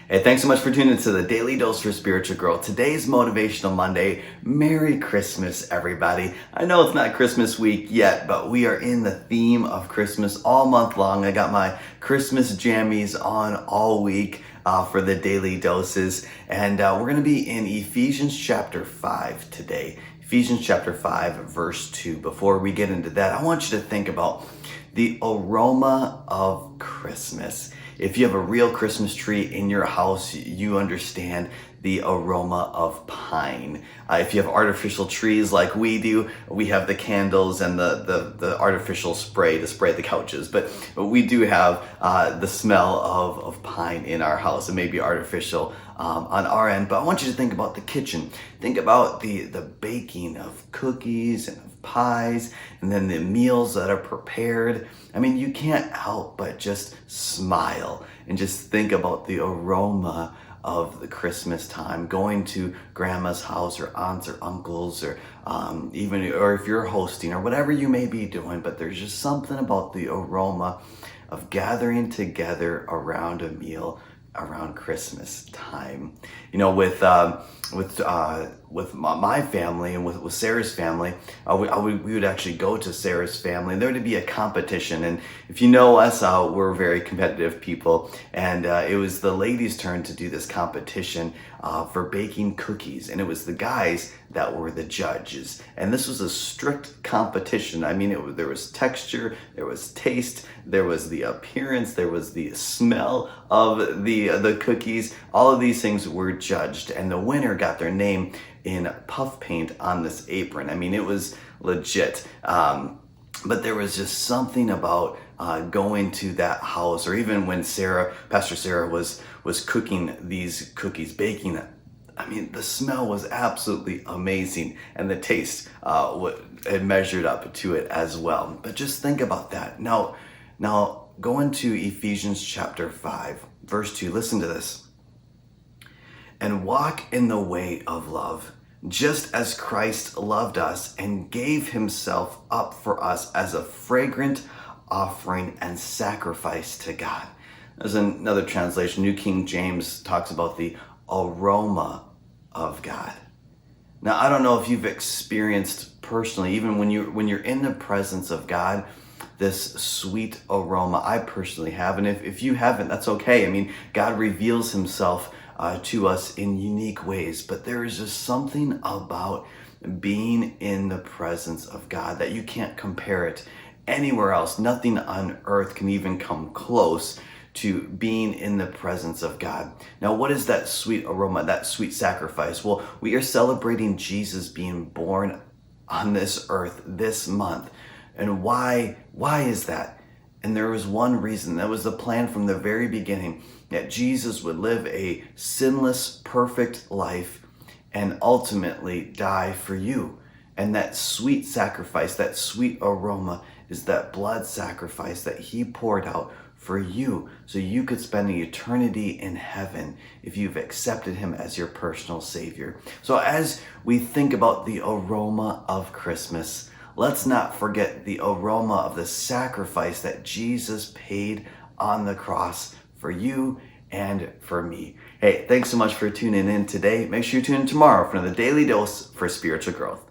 Hey, thanks so much for tuning into the Daily Dose for Spiritual Growth. Today's Motivational Monday. Merry Christmas, everybody. I know it's not Christmas week yet, but we are in the theme of Christmas all month long. I got my Christmas jammies on all week for the Daily Doses. And we're going to be in Ephesians chapter 5 today. Ephesians chapter 5, verse 2. Before we get into that, I want you to think about the aroma of Christmas. If you have a real Christmas tree in your house, you understand the aroma of pine. If you have artificial trees like we do, we have the candles and the artificial spray to spray the couches. But we do have the smell of pine in our house. It may be artificial on our end, but I want you to think about the kitchen. Think about the baking of cookies and of pies, and then the meals that are prepared. I mean, you can't help but just smile and just think about the aroma of the Christmas time, going to grandma's house or aunts or uncles or if you're hosting or whatever you may be doing, but there's just something about the aroma of gathering together around a meal around Christmas time. You know, with my family and with Sarah's family, we would actually go to Sarah's family, and there would be a competition. And if you know us, we're very competitive people, and it was the ladies' turn to do this competition for baking cookies, and it was the guys that were the judges. And this was a strict competition. I mean, there was texture, there was taste, there was the appearance, there was the smell of the cookies. All of these things were judged, and the winner got their name in puff paint on this apron. I mean, it was legit. But there was just something about going to that house, or even when Pastor Sarah was cooking these cookies, baking it. I mean, the smell was absolutely amazing, and the taste it measured up to it as well. But just think about that. Now going to Ephesians chapter 5, verse 2. Listen to this. And walk in the way of love, just as Christ loved us and gave himself up for us as a fragrant offering and sacrifice to God. There's another translation. New King James talks about the aroma of God. Now, I don't know if you've experienced personally, even when you're in the presence of God, this sweet aroma. I personally have, and if you haven't, that's okay. I mean, God reveals himself to us in unique ways, but there is just something about being in the presence of God that you can't compare it anywhere else. Nothing on earth can even come close to being in the presence of God. Now, what is that sweet aroma, that sweet sacrifice? Well, we are celebrating Jesus being born on this earth this month. And why is that? And there was one reason. That was the plan from the very beginning, that Jesus would live a sinless, perfect life and ultimately die for you. And that sweet sacrifice, that sweet aroma, is that blood sacrifice that he poured out for you, so you could spend an eternity in heaven if you've accepted him as your personal Savior. So as we think about the aroma of Christmas, let's not forget the aroma of the sacrifice that Jesus paid on the cross for you and for me. Hey, thanks so much for tuning in today. Make sure you tune in tomorrow for another Daily Dose for Spiritual Growth.